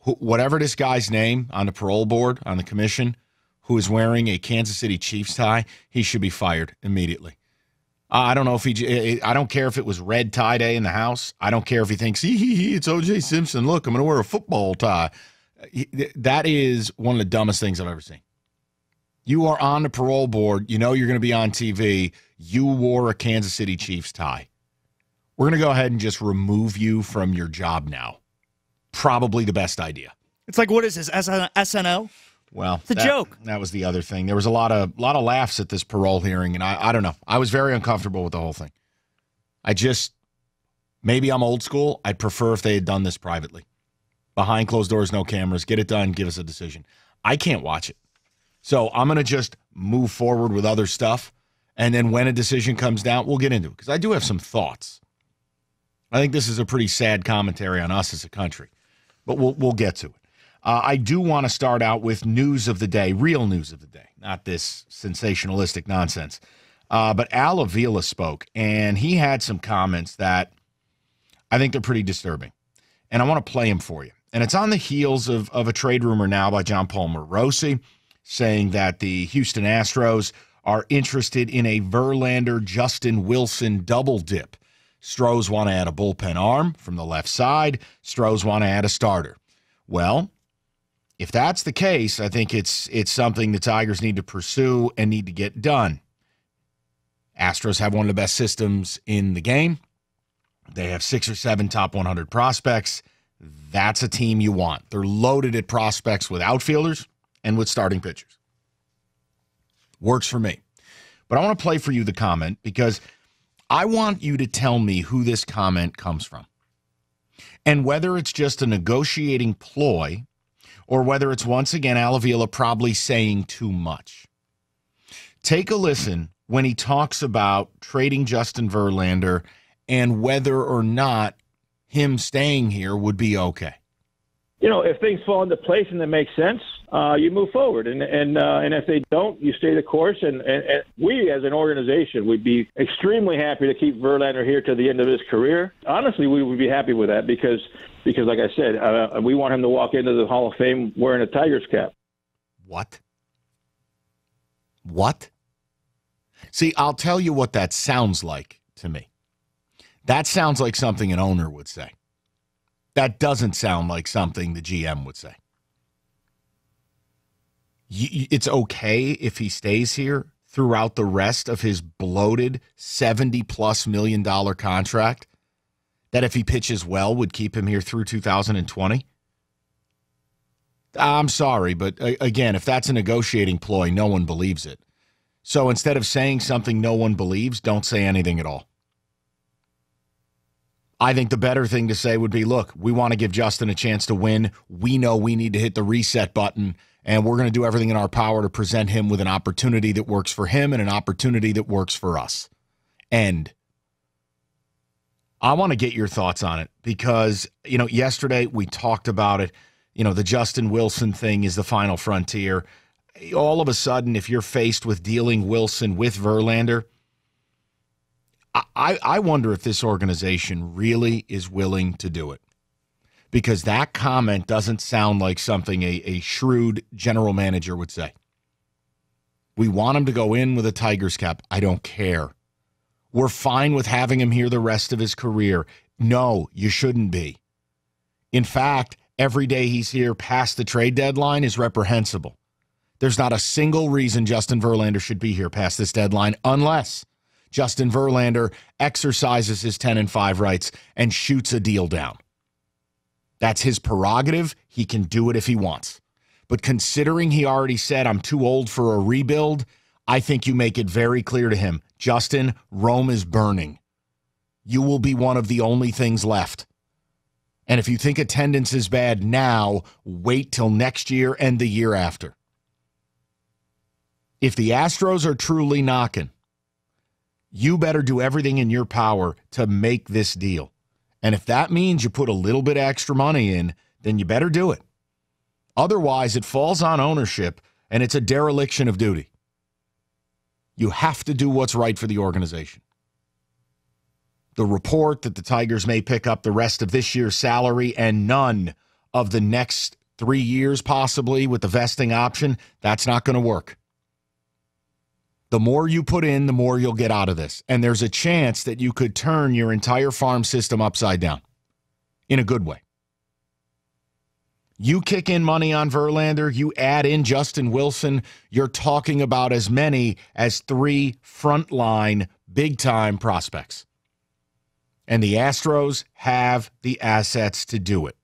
whatever this guy's name on the parole board, on the commission, who is wearing a Kansas City Chiefs tie, he should be fired immediately. I don't know if I don't care if it was red tie day in the house. I don't care if he thinks, it's O.J. Simpson. Look, I'm going to wear a football tie. That is one of the dumbest things I've ever seen. You are on the parole board. You know you're going to be on TV. You wore a Kansas City Chiefs tie. We're going to go ahead and just remove you from your job now. Probably the best idea. It's like, what is this, SNL? Well, it's a joke. That was the other thing. There was a lot of laughs at this parole hearing, and I don't know. I was very uncomfortable with the whole thing. Maybe I'm old school. I'd prefer if they had done this privately. Behind closed doors, no cameras. Get it done. Give us a decision. I can't watch it. So I'm going to just move forward with other stuff, and then when a decision comes down, we'll get into it, because I do have some thoughts. I think this is a pretty sad commentary on us as a country, but we'll get to it. I do want to start out with news of the day, real news of the day, not this sensationalistic nonsense. But Al Avila spoke, and he had some comments that I think they're pretty disturbing. And I want to play them for you. And it's on the heels of a trade rumor now by John Paul Morosi saying that the Houston Astros are interested in a Verlander-Justin Wilson double dip. Stros want to add a bullpen arm from the left side. Stros want to add a starter. Well, if that's the case, I think it's something the Tigers need to pursue and need to get done. Astros have one of the best systems in the game. They have 6 or 7 top 100 prospects. That's a team you want. They're loaded at prospects with outfielders and with starting pitchers. Works for me. But I want to play for you the comment because I want you to tell me who this comment comes from and whether it's just a negotiating ploy or whether it's, once again, Al Avila probably saying too much. Take a listen when he talks about trading Justin Verlander and whether or not him staying here would be okay. You know, if things fall into place and they make sense, you move forward. And if they don't, you stay the course. And we, as an organization, would be extremely happy to keep Verlander here to the end of his career. Honestly, we would be happy with that because like I said, we want him to walk into the Hall of Fame wearing a Tigers cap. What? See, I'll tell you what that sounds like to me. That sounds like something an owner would say. That doesn't sound like something the GM would say. It's okay if he stays here throughout the rest of his bloated $70+ million contract that if he pitches well would keep him here through 2020? I'm sorry, but again, if that's a negotiating ploy, no one believes it. So instead of saying something no one believes, don't say anything at all. I think the better thing to say would be, look, we want to give Justin a chance to win. We know we need to hit the reset button, and we're going to do everything in our power to present him with an opportunity that works for him and an opportunity that works for us. And I want to get your thoughts on it because, yesterday we talked about it. The Justin Wilson thing is the final frontier. All of a sudden, if you're faced with dealing Wilson with Verlander, I wonder if this organization really is willing to do it, because that comment doesn't sound like something a shrewd general manager would say. We want him to go in with a Tigers cap. I don't care. We're fine with having him here the rest of his career. No, you shouldn't be. In fact, every day he's here past the trade deadline is reprehensible. There's not a single reason Justin Verlander should be here past this deadline unless Justin Verlander exercises his 10-5 rights and shoots a deal down. That's his prerogative. He can do it if he wants. But considering he already said, I'm too old for a rebuild, I think you make it very clear to him, Justin, Rome is burning. You will be one of the only things left. And if you think attendance is bad now, wait till next year and the year after. If the Astros are truly knocking, you better do everything in your power to make this deal. And if that means you put a little bit of extra money in, then you better do it. Otherwise, it falls on ownership, and it's a dereliction of duty. You have to do what's right for the organization. The report that the Tigers may pick up the rest of this year's salary and none of the next 3 years possibly with the vesting option, that's not going to work. The more you put in, the more you'll get out of this. And there's a chance that you could turn your entire farm system upside down in a good way. You kick in money on Verlander, you add in Justin Wilson, you're talking about as many as 3 frontline big-time prospects. And the Astros have the assets to do it.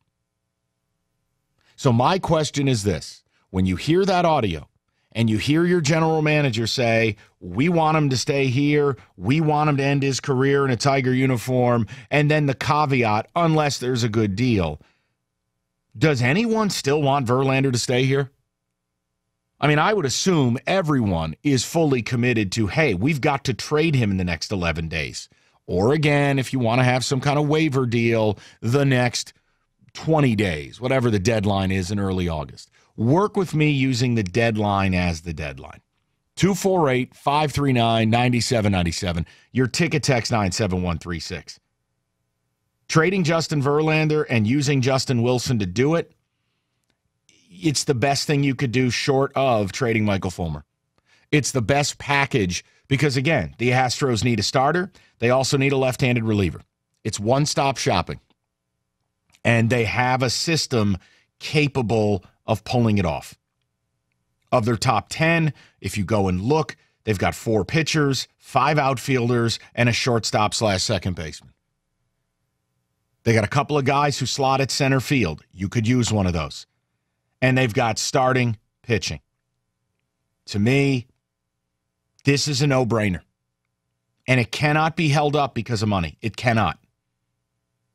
So my question is this. When you hear that audio and you hear your general manager say, we want him to stay here, we want him to end his career in a Tiger uniform, and then the caveat, unless there's a good deal, does anyone still want Verlander to stay here? I mean, I would assume everyone is fully committed to, hey, we've got to trade him in the next 11 days. Or again, if you want to have some kind of waiver deal, the next 20 days, whatever the deadline is in early August. Work with me using the deadline as the deadline. 248-539-9797. Your ticket text 97136. Trading Justin Verlander and using Justin Wilson to do it, it's the best thing you could do short of trading Michael Fulmer. It's the best package because, again, the Astros need a starter. They also need a left-handed reliever. It's one-stop shopping. And they have a system capable of pulling it off. Of their top 10, if you go and look, they've got 4 pitchers, 5 outfielders, and a shortstop/second baseman. They got a couple of guys who slot at center field. You could use one of those. And they've got starting pitching. To me, this is a no-brainer. And it cannot be held up because of money. It cannot.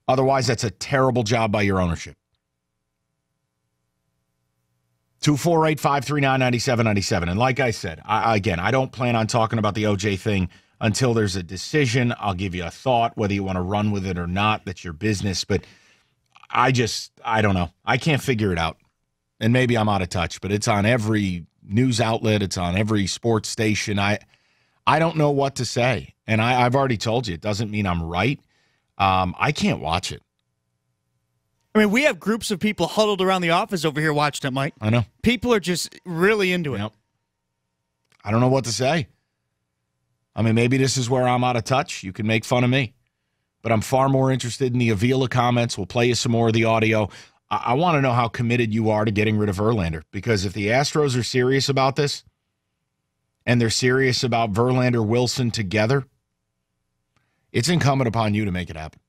Otherwise, that's a terrible job by your ownership. 248-539-9797. And like I said, I don't plan on talking about the OJ thing until there's a decision. I'll give you a thought, whether you want to run with it or not. That's your business. But I don't know. I can't figure it out. And maybe I'm out of touch, but it's on every news outlet. It's on every sports station. I don't know what to say. And I've already told you, it doesn't mean I'm right. I can't watch it. I mean, we have groups of people huddled around the office over here watching it, Mike. I know. People are just really into it. Yep. I don't know what to say. I mean, maybe this is where I'm out of touch. You can make fun of me. But I'm far more interested in the Avila comments. We'll play you some more of the audio. I want to know how committed you are to getting rid of Verlander. Because if the Astros are serious about this, and they're serious about Verlander, Wilson together, it's incumbent upon you to make it happen.